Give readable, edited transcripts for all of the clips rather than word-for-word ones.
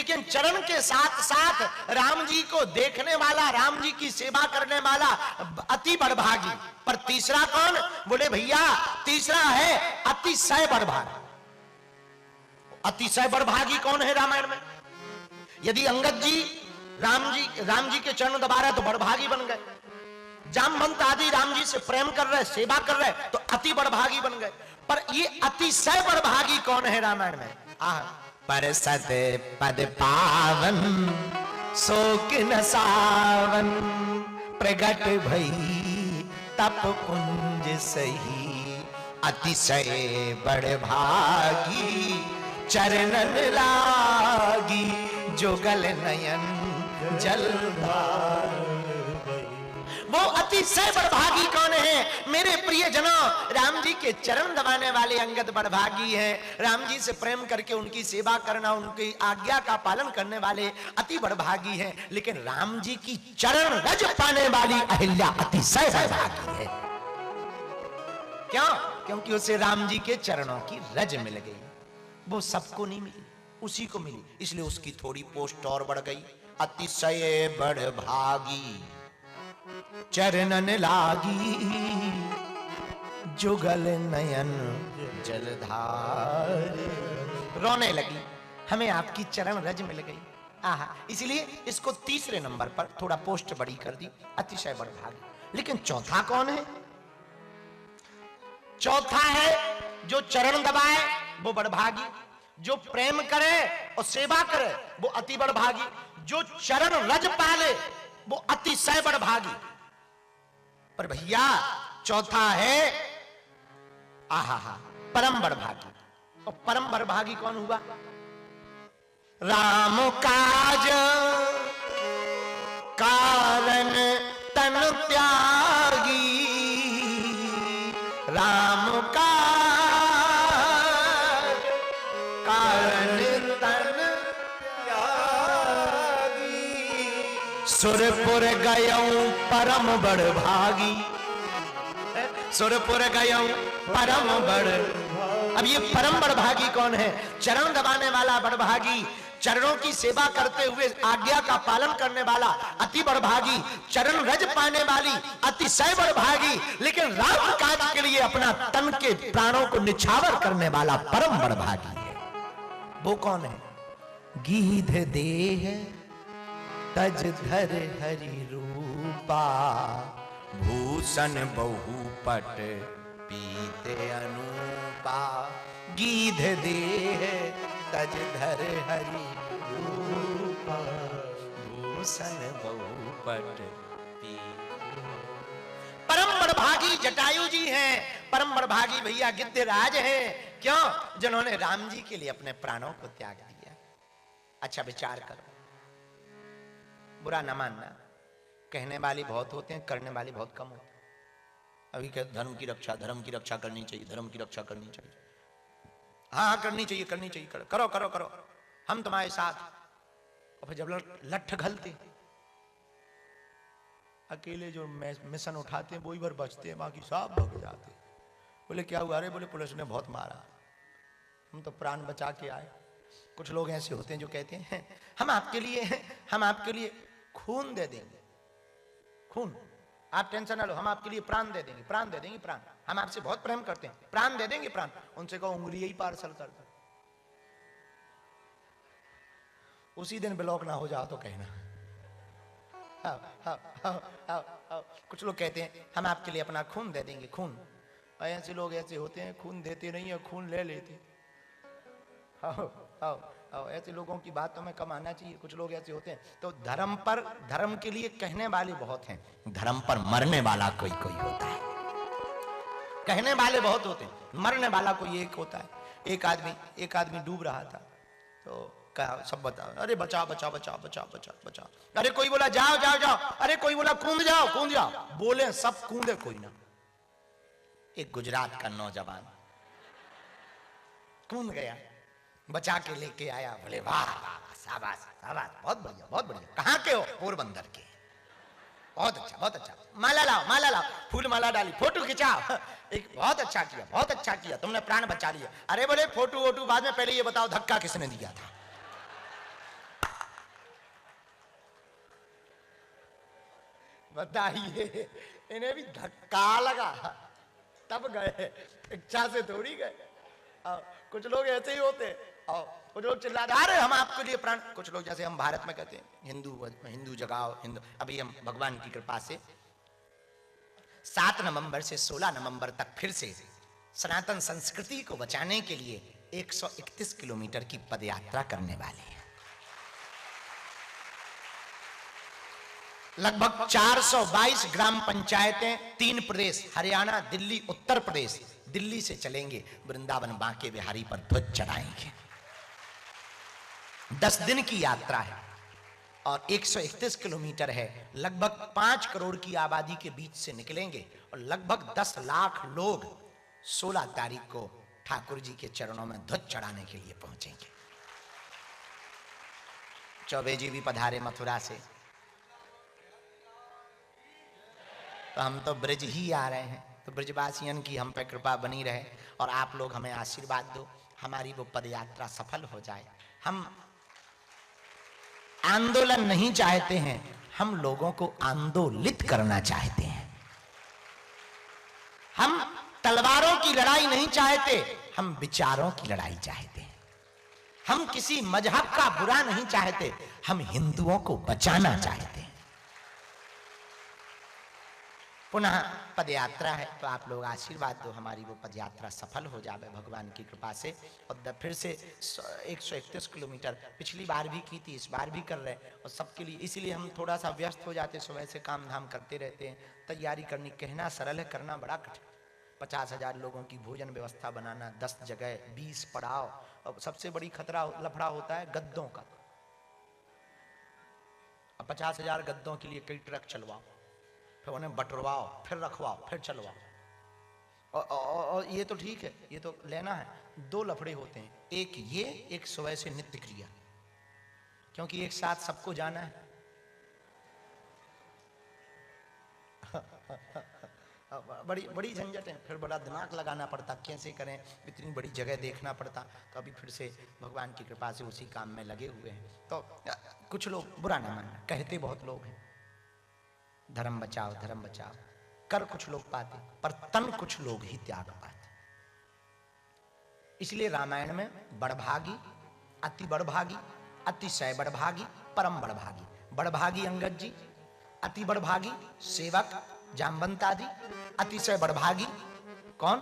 लेकिन चरण के साथ साथ राम जी को देखने वाला, राम जी की सेवा करने वाला अति बड़भागी। पर तीसरा कौन? बोले भैया तीसरा है अतिशय बड़भागी। अतिशय बड़भागी कौन है रामायण में? यदि अंगद जी राम जी के चरण दबा रहे तो बड़भागी बन गए, जामवंत आदि राम जी से प्रेम कर रहे, सेवा कर रहे तो अति बड़भागी बन गए। पर ये अतिशय बड़भागी कौन है रामायण में? पर सत पद पावन शोक न सावन, प्रगट भई तप पुंज सही, अतिशय बड़भागी चरणन लागी, जुगल नयन जलधार। वो अतिशय बड़भागी कौन है मेरे प्रिय जनों? राम जी के चरण दबाने वाले अंगद बड़भागी हैं। राम जी से प्रेम करके उनकी सेवा करना, उनकी आज्ञा का पालन करने वाले अति बड़भागी हैं। लेकिन राम जी की चरण रज पाने वाली अहिल्या अतिशय बड़भागी है। क्यों? क्योंकि उसे राम जी के चरणों की रज मिल गई। वो सबको नहीं मिली, उसी को मिली, इसलिए उसकी थोड़ी पोस्ट और बढ़ गई। अतिशय बड़भागी चरणन लागी, जुगल नयन जलधार। रोने लगी, हमें आपकी चरण रज मिल गई। आहा, इसलिए इसको तीसरे नंबर पर थोड़ा पोस्ट बड़ी कर दी, अतिशय बड़भागी। लेकिन चौथा कौन है? चौथा है जो चरण दबाए वो बड़भागी, जो प्रेम करे और सेवा करे वो अति बड़भागी, जो चरण रज पाले वो अतिशय बड़भागी। पर भैया चौथा है आहा परम बड़भागी। और परम बड़भागी कौन हुआ? राम काज कारण तन त्यागी, राम काज कारण तन त्यागी, सुरपुर गयऊं परम बड़भागी, सुरपुर गयऊं परम बड़। अब ये परम बड़भागी कौन है? चरण दबाने वाला बड़भागी, चरणों की सेवा करते हुए आज्ञा का पालन करने वाला अति बड़भागी, चरण रज पाने वाली अतिशय बड़भागी, लेकिन राम काज के लिए अपना तन के प्राणों को निछावर करने वाला परम बड़भागी है। वो कौन है? गीध देह तज धर हरि रूपा, भूषण बहुपट पीते अनूपा। गीध देह तज धर हरि रूपा, भूषण बहुपट पीते। परम बड़भागी जटायु जी हैं, परम बड़भागी भैया गिद्धराज हैं। क्यों? जिन्होंने राम जी के लिए अपने प्राणों को त्याग दिया। अच्छा विचार करो, बुरा न मानना, कहने वाले बहुत होते हैं, करने वाले बहुत कम होते हैं। अभी क्या धर्म की रक्षा करनी चाहिए, धर्म की रक्षा करनी चाहिए। हाँ करनी चाहिए, करो करो करो, हम तुम्हारे साथ। और फिर जब लठ घलते, अकेले जो मिशन उठाते हैं वो ही भर बचते हैं, बाकी सब भग जाते। बोले क्या हुआ? अरे बोले पुलिस ने बहुत मारा, हम तो प्राण बचा के आए। कुछ लोग ऐसे होते हैं जो कहते हैं हम आपके लिए खून दे देंगे, खून, आप टेंशन ना लो, हम आपके लिए प्राण दे देंगे, प्राण, हम आपसे बहुत प्रेम करते हैं, प्राण दे देंगे प्राण। उनसे कहो उंगली ही पार्सल कर दो, उसी दिन ब्लॉक ना हो जाओ तो कहना। कुछ लोग कहते हैं हम आपके लिए अपना खून दे देंगे, खून। ऐसे लोग ऐसे होते हैं, खून देते नहीं है, खून ले लेते। ऐसे लोगों की बात तो में कम आना चाहिए। कुछ लोग ऐसे होते हैं। तो धर्म के लिए कहने वाले बहुत हैं, धर्म पर मरने वाला कोई कोई होता है। कहने वाले बहुत होते हैं, मरने वाला कोई एक होता है। एक आदमी डूब रहा था तो कहा सब बताओ, अरे बचाओ बचाओ बचाओ बचाओ बचाओ बचाओ। अरे कोई बोला जाओ जाओ जाओ, अरे कोई बोला कूद जाओ कूद जाओ। बोले सब कूदे, कोई ना। एक गुजरात का नौजवान कूद गया, बचा के लेके आया। बोले वाह वाह शाबाश शाबाश, बहुत बढ़िया बहुत बढ़िया। कहाँ के हो? पोरबंदर के। बहुत अच्छा बहुत अच्छा, माला लाओ, फूल माला डाली, फोटो खिंचाओ। एक बहुत अच्छा किया, तुमने प्राण बचा लिया। अरे बोले फोटो वोटो बाद में, पहले ये बताओ धक्का किसने दिया था? बताइए, इन्हें भी धक्का लगा तब गए, इच्छा से थोड़ी गए। कुछ लोग ऐसे ही होते, और कुछ लोग चिल्लाते अरे हम आपके लिए प्राण, कुछ लोग जैसे हम भारत में कहते हैं हिंदू जगाओ हिंदू। अभी हम भगवान की कृपा से 7 नवंबर से 16 नवंबर तक फिर से सनातन संस्कृति को बचाने के लिए 131 किलोमीटर की पदयात्रा करने वाले हैं। लगभग 422 ग्राम पंचायतें, 3 प्रदेश हरियाणा, दिल्ली, उत्तर प्रदेश। दिल्ली से चलेंगे, वृंदावन बांके बिहारी पर ध्वज चढ़ाएंगे। 10 दिन की यात्रा है और 131 किलोमीटर है। लगभग 5 करोड़ की आबादी के बीच से निकलेंगे और लगभग 10 लाख लोग 16 तारीख को ठाकुर जी के चरणों में ध्वज चढ़ाने के लिए पहुंचेंगे। चौबे जी भी पधारे मथुरा से, तो हम तो ब्रज ही आ रहे हैं, तो ब्रजवासियन की हम पे कृपा बनी रहे और आप लोग हमें आशीर्वाद दो, हमारी वो पदयात्रा सफल हो जाए। हम आंदोलन नहीं चाहते हैं, हम लोगों को आंदोलित करना चाहते हैं। हम तलवारों की लड़ाई नहीं चाहते, हम विचारों की लड़ाई चाहते हैं। हम किसी मजहब का बुरा नहीं चाहते, हम हिंदुओं को बचाना चाहते हैं। पुनः पदयात्रा है, तो आप लोग आशीर्वाद दो, हमारी वो पदयात्रा सफल हो जाए भगवान की कृपा से। और फिर से 131 किलोमीटर पिछली बार भी की थी, इस बार भी कर रहे हैं और सबके लिए, इसीलिए हम थोड़ा सा व्यस्त हो जाते, सुबह से काम धाम करते रहते हैं। तैयारी करनी, कहना सरल है, करना बड़ा कठिन। 50,000 लोगों की भोजन व्यवस्था बनाना, 10 जगह, 20 पड़ाव, और सबसे बड़ी खतरा लफड़ा होता है गद्दों का। 50,000 गद्दों के लिए कई ट्रक चलवाओ, फिर उन्हें बटरवाओ, फिर रखवाओ, फिर चलवाओ। और ये तो ठीक है, ये तो लेना है। 2 लफड़े होते हैं, एक ये, एक सुबह से नित्य क्रिया, क्योंकि एक साथ सबको जाना है। बड़ी बड़ी झंझट है, फिर बड़ा दिमाग लगाना पड़ता, कैसे करें, इतनी बड़ी जगह देखना पड़ता। तो अभी फिर से भगवान की कृपा से उसी काम में लगे हुए हैं। तो कुछ लोग बुरा ना मानना, कहते बहुत लोग हैं धर्म बचाओ धर्म बचाओ, कर कुछ लोग पाते पर तन कुछ लोग ही त्याग पाते। इसलिए रामायण में बड़भागी, अति बड़भागी, अतिशय बड़भागी, परम बड़भागी। बड़भागी अंगद जी, अति बड़भागी सेवक जामवंत आदि, अतिशय बड़भागी कौन?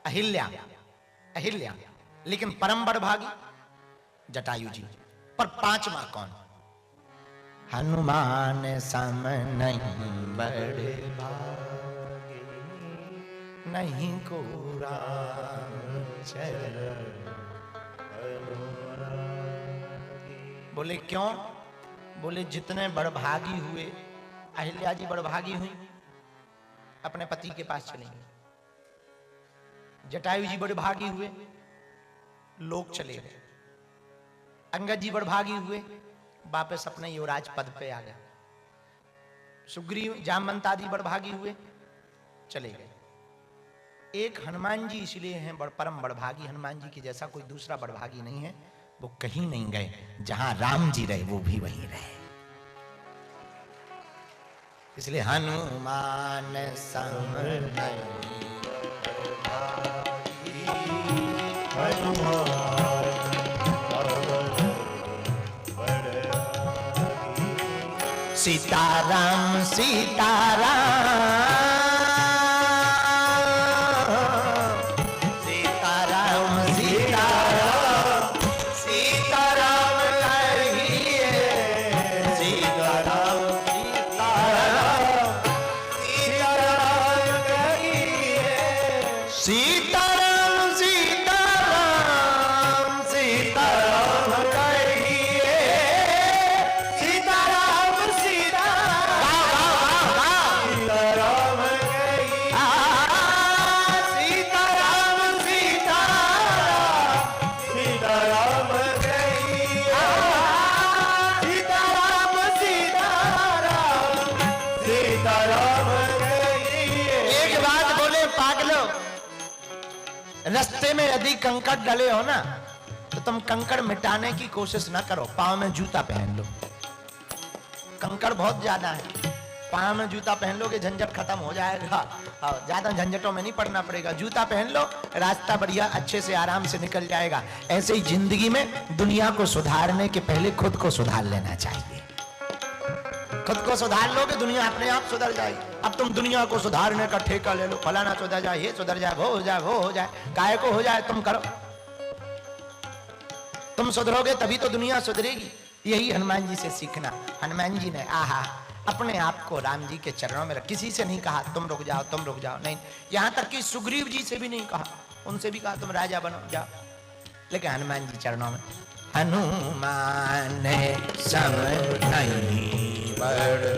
अहिल्या, अहिल्या। लेकिन परम बड़भागी जटायु जी। पर 5वां कौन? हनुमान सम नहीं बड़े भागे, नहीं को राम चरण। बोले क्यों? बोले जितने बड़भागी हुए, अहिल्या जी बड़भागी हुई, अपने पति के पास चलेंगे। जटायु जी बड़भागी हुए, लोग चले गए। अंगद जी बड़भागी हुए, वापस अपने युवराज पद पे आ गए। सुग्रीव जामवंत आदि बड़भागी हुए, चले गए। एक हनुमान जी इसलिए हैं परम बड़भागी, हनुमान जी के जैसा कोई दूसरा बड़भागी नहीं है। वो कहीं नहीं गए, जहां राम जी रहे वो भी वहीं रहे। इसलिए हनुमान सम नहीं बड़भागी, हनुमान सीताराम सीताराम सीताराम सीताराम सीताराम कहिए, सीताराम सीताराम सीताराम कहिए, सीताराम सीताराम सीताराम कहिए, सीताराम रास्ते में यदि कंकड़ डले हो ना, तो तुम कंकड़ मिटाने की कोशिश ना करो, पांव में जूता पहन लो। कंकड़ बहुत ज्यादा है, पाँव में जूता पहन लोगे झंझट खत्म हो जाएगा, और ज्यादा झंझटों में नहीं पड़ना पड़ेगा। जूता पहन लो, रास्ता बढ़िया अच्छे से आराम से निकल जाएगा। ऐसे ही जिंदगी में दुनिया को सुधारने के पहले खुद को सुधार लेना चाहिए। खुद को सुधार लोगे दुनिया अपने आप सुधर जाएगी। अब तुम दुनिया को सुधारने का ठेका ले लो, फलाना सुधर जाए, ये सुधर जाए, वो हो जाए, वो हो जाए, काय को हो जाए, तुम करो। तुम सुधरोगे तभी तो दुनिया सुधरेगी। यही हनुमान जी से सीखना। हनुमान जी ने आहा अपने आप को राम जी के चरणों में रख, किसी से नहीं कहा तुम रुक जाओ, तुम रुक जाओ, नहीं। यहां तक कि सुग्रीव जी से भी नहीं कहा, उनसे भी कहा तुम राजा बनो, जाओ। लेकिन हनुमान जी चरणों में, हनुमान सम नहीं बड़